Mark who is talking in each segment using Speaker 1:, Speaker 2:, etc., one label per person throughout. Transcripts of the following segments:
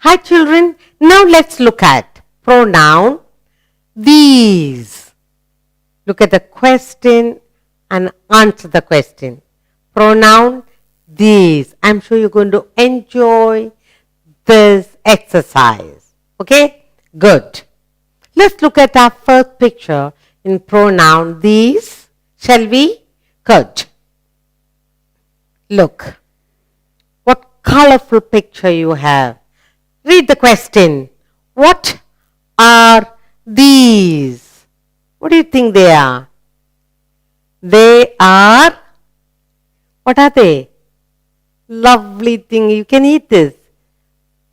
Speaker 1: Hi children, now let's look at pronoun these. Look at the question and answer the question. Pronoun these. I'm sure you're going to enjoy this exercise. Okay? Good. Let's look at our first picture in pronoun these. Shall we? Good. Look. What colorful picture you have. Read the question. What are these? What do you think they are? They are, what are they? Lovely thing, you can eat this.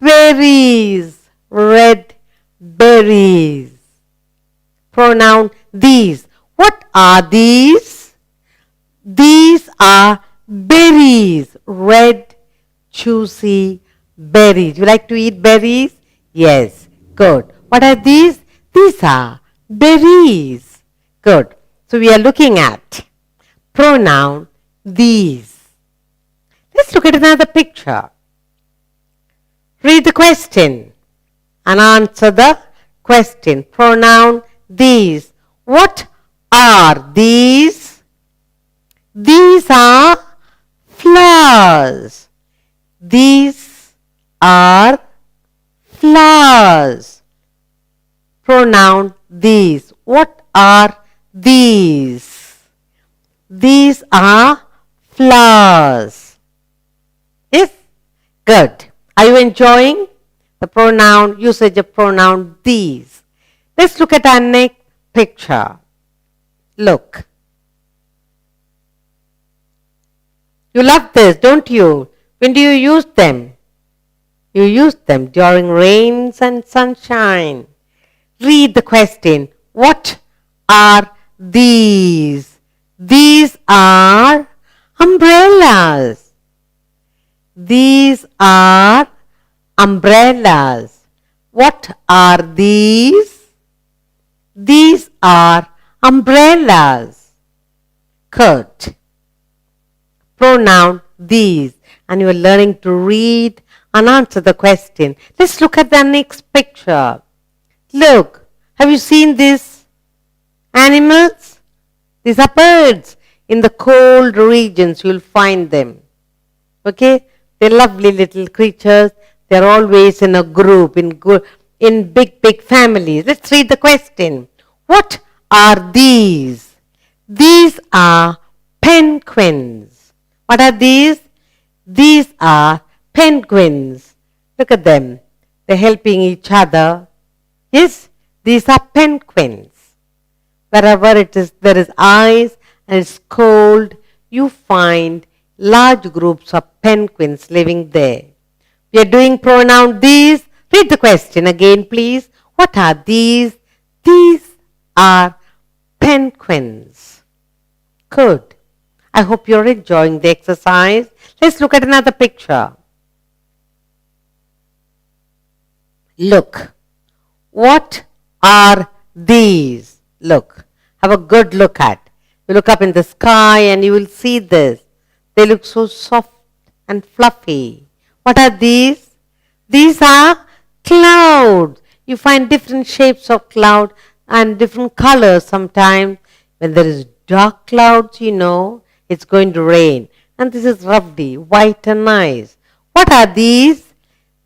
Speaker 1: Berries, red berries. Pronoun these. What are these? These are berries, red, juicy berries. You like to eat berries? Yes, good. What are these? These are berries. Good. So we are looking at pronoun these. Let's look at another picture. Read the question and answer the question. Pronoun these. What are these? These are flowers. These are flowers. Pronoun these. What are these? These are flowers. Yes? Good. Are you enjoying the pronoun, usage of pronoun these? Let's look at our next picture. Look. You love this, don't you? When do you use them? You use them during rains and sunshine. Read the question. What are these? These are umbrellas. These are umbrellas. What are these? These are umbrellas. Good. Pronoun these. And you are learning to read and answer the question. Let's look at the next picture. Look, have you seen these animals? These are birds. In the cold regions, you'll find them. Okay? They're lovely little creatures. They're always in a group, in big families. Let's read the question. What are these? These are penguins. What are these? These are penguins. Look at them. They're helping each other. Yes, these are penguins. Wherever it is, there is ice and it's cold, you find large groups of penguins living there. We are doing pronoun these. Read the question again, please. What are these? These are penguins. Good. I hope you're enjoying the exercise. Let's look at another picture. Look. What are these? Look. Have a good look at. You look up in the sky and you will see this. They look so soft and fluffy. What are these? These are clouds. You find different shapes of cloud and different colors sometimes. When there is dark clouds, you know, it's going to rain. And this is lovely, white and nice. What are these?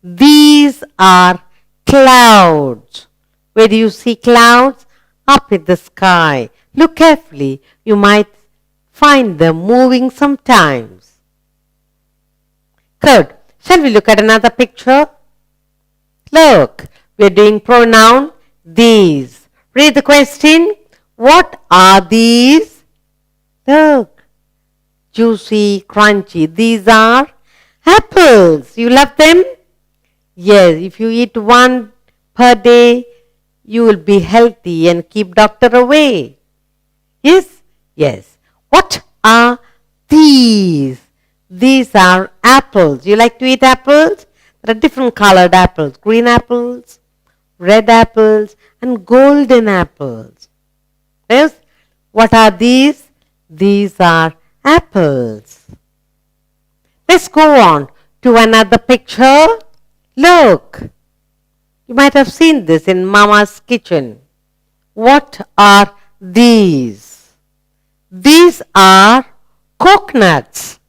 Speaker 1: These are clouds. Where do you see clouds? Up in the sky. Look carefully. You might find them moving sometimes. Good. Shall we look at another picture? Look. We are doing pronoun these. Read the question. What are these? Look. Juicy, crunchy. These are apples. You love them? Yes. If you eat one per day, you will be healthy and keep doctor away. Yes? Yes. What are these? These are apples. You like to eat apples? There are different colored apples. Green apples, red apples, and golden apples. Yes? What are these? These are apples. Let's go on to another picture. Look. You might have seen this in Mama's kitchen. What are these? These are coconuts.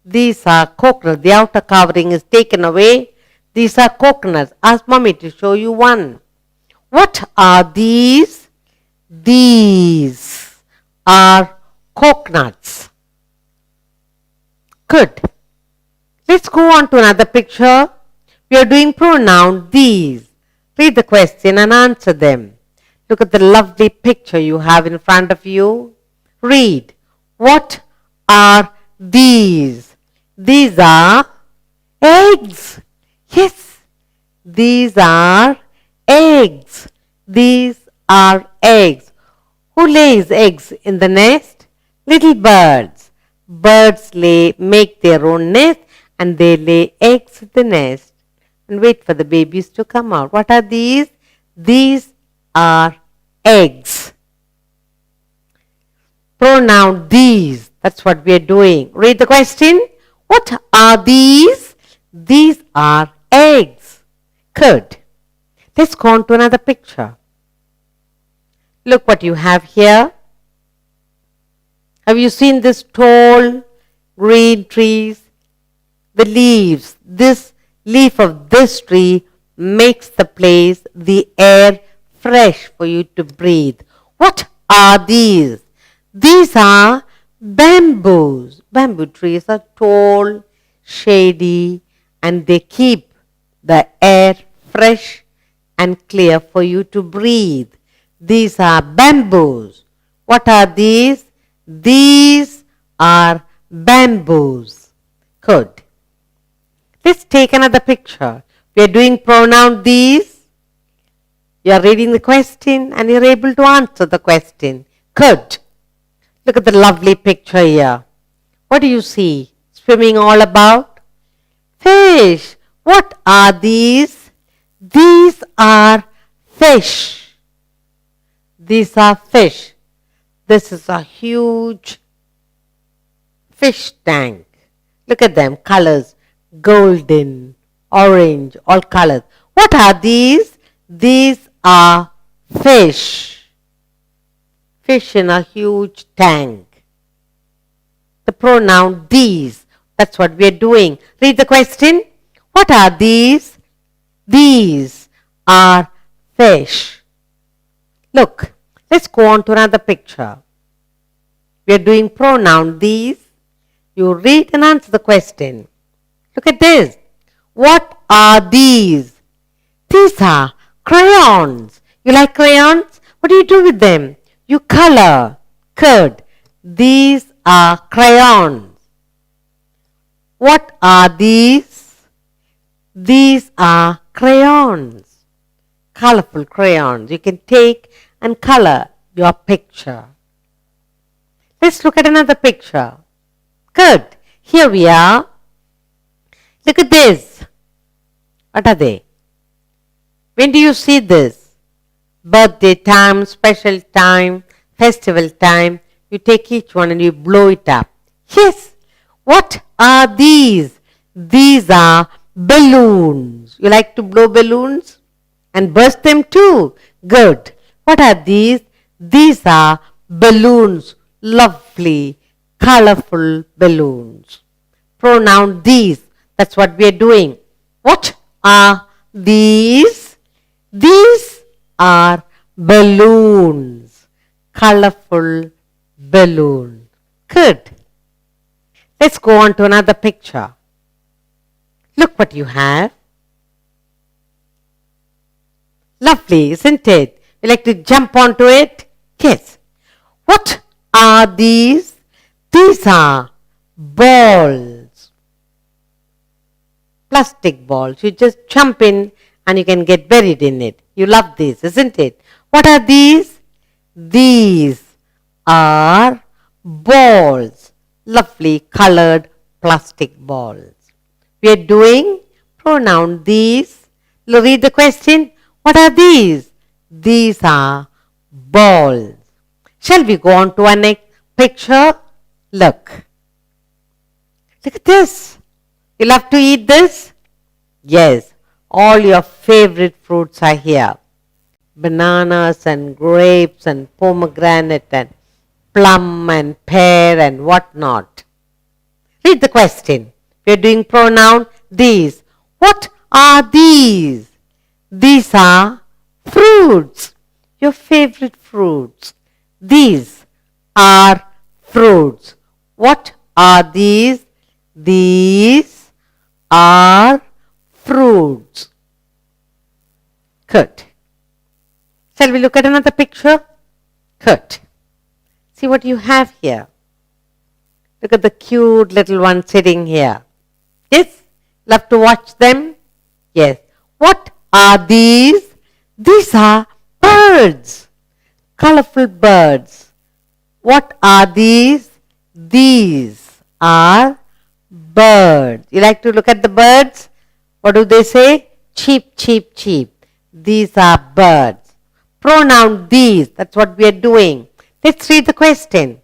Speaker 1: These are coconuts. The outer covering is taken away. These are coconuts. Ask Mommy to show you one. What are these? These are coconuts. Good. Let's go on to another picture. We are doing pronoun these. Read the question and answer them. Look at the lovely picture you have in front of you. Read. What are these? These are eggs. Yes. These are eggs. These are eggs. Who lays eggs in the nest? Little birds. Birds make their own nest and they lay eggs in the nest and wait for the babies to come out. What are these? These are eggs. Pronoun these. That's what we are doing. Read the question. What are these? These are eggs. Good. Let's go on to another picture. Look what you have here. Have you seen this tall green trees? The leaves, this leaf of this tree makes the place, the air fresh for you to breathe. What are these? These are bamboos. Bamboo trees are tall, shady, and they keep the air fresh and clear for you to breathe. These are bamboos. What are these? These are bamboos. Good. Let's take another picture. We are doing pronoun these. You are reading the question and you are able to answer the question. Good. Look at the lovely picture here. What do you see? Swimming all about? Fish. What are these? These are fish. These are fish. This is a huge fish tank. Look at them, colors. Golden, orange, all colors. What are these? These are fish. Fish in a huge tank. The pronoun these. That's what we are doing. Read the question. What are these? These are fish. Look, let's go on to another picture. We are doing pronoun these. You read and answer the question. Look at this. What are these? These are crayons. You like crayons? What do you do with them? You color. Good. These are crayons. What are these? These are crayons. Colorful crayons. You can take and color your picture. Let's look at another picture. Good. Here we are. Look at this. What are they? When do you see this? Birthday time, special time, festival time. You take each one and you blow it up. Yes. What are these? These are balloons. You like to blow balloons? And burst them too. Good. What are these? These are balloons. Lovely, colorful balloons. Pronoun these. That's what we are doing. What are these? These are balloons. Colorful balloon. Good. Let's go on to another picture. Look what you have. Lovely, isn't it? You like to jump onto it? Yes. What are these? These are balls. Plastic balls. You just jump in and you can get buried in it. You love this, isn't it? What are these? These are balls. Lovely colored plastic balls. We are doing pronoun these. Read the question. What are these? These are balls. Shall we go on to our next picture? Look. Look at this. You love to eat this? Yes. All your favorite fruits are here. Bananas and grapes and pomegranate and plum and pear and whatnot. Read the question. We are doing pronoun these. What are these? These are fruits. Your favorite fruits. These are fruits. What are these? These are fruits. Good. Shall we look at another picture? Good. See what you have here. Look at the cute little one sitting here. Yes? Love to watch them? Yes. What are these? These are birds. Colorful birds. What are these? These are birds. You like to look at the birds? What do they say? Cheep, cheep, cheep. These are birds. Pronoun these. That's what we are doing. Let's read the question.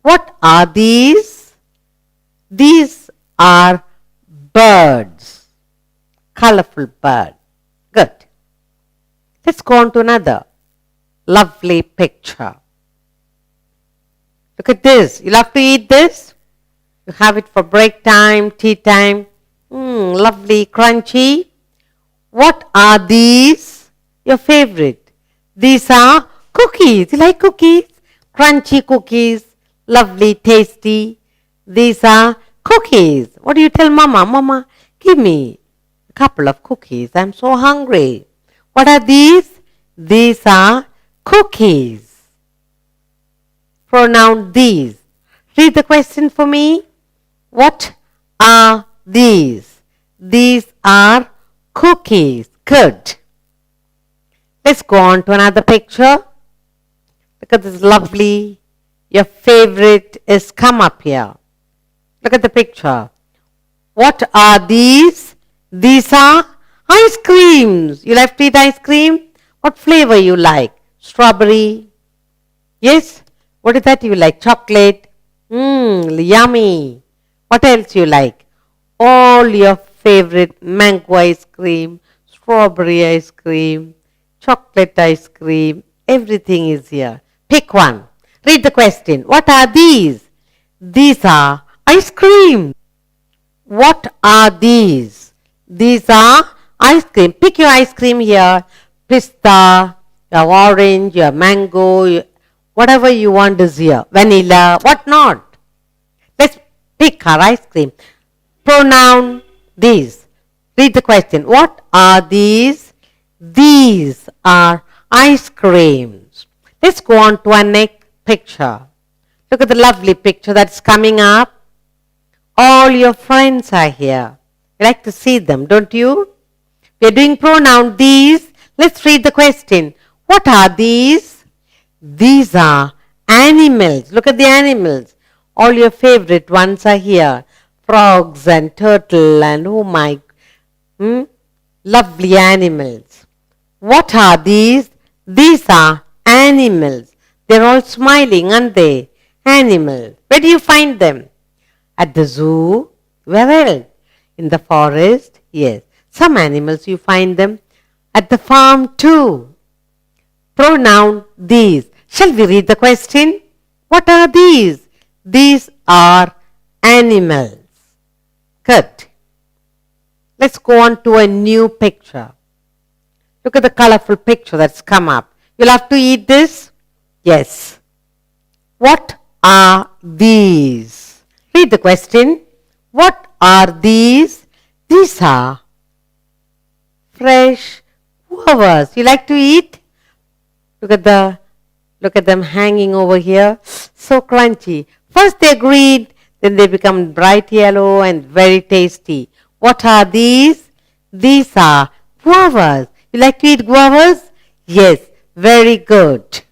Speaker 1: What are these? These are birds. Colorful bird. Good. Let's go on to another lovely picture. Look at this. You love to eat this? You have it for break time, tea time. Lovely, crunchy. What are these? Your favorite. These are cookies. You like cookies? Crunchy cookies. Lovely, tasty. These are cookies. What do you tell Mama? Mama, give me a couple of cookies. I'm so hungry. What are these? These are cookies. Pronoun these. Read the question for me. What are these? These are cookies. Good. Let's go on to another picture. Look at this lovely. Your favorite is come up here. Look at the picture. What are these? These are ice creams. You like to eat ice cream? What flavor you like? Strawberry? Yes? What is that you like? Chocolate? Yummy. What else you like? All your favorite mango ice cream, strawberry ice cream, chocolate ice cream, everything is here. Pick one. Read the question. What are these? These are ice cream. What are these? These are ice cream. Pick your ice cream here. Pista, your orange, your mango, whatever you want is here. Vanilla, what not. Let's pick our ice cream. Pronoun these. Read the question. What are these? These are ice creams. Let's go on to our next picture. Look at the lovely picture that's coming up. All your friends are here. You like to see them, don't you? We're doing pronoun these. Let's read the question. What are these? These are animals. Look at the animals. All your favorite ones are here. Frogs and turtle and oh my, lovely animals. What are these? These are animals. They're all smiling, aren't they? Animals. Where do you find them? At the zoo? Where else? In the forest? Yes. Some animals you find them at the farm too. Pronoun these. Shall we read the question? What are these? These are animals. Good. Let's go on to a new picture. Look at the colorful picture that's come up. You'll have to eat this? Yes. What are these? Read the question. What are these? These are fresh guavas. You like to eat? Look at them hanging over here. So crunchy. First they're green, then they become bright yellow and very tasty. What are these? These are guavas. You like to eat guavas? Yes, very good.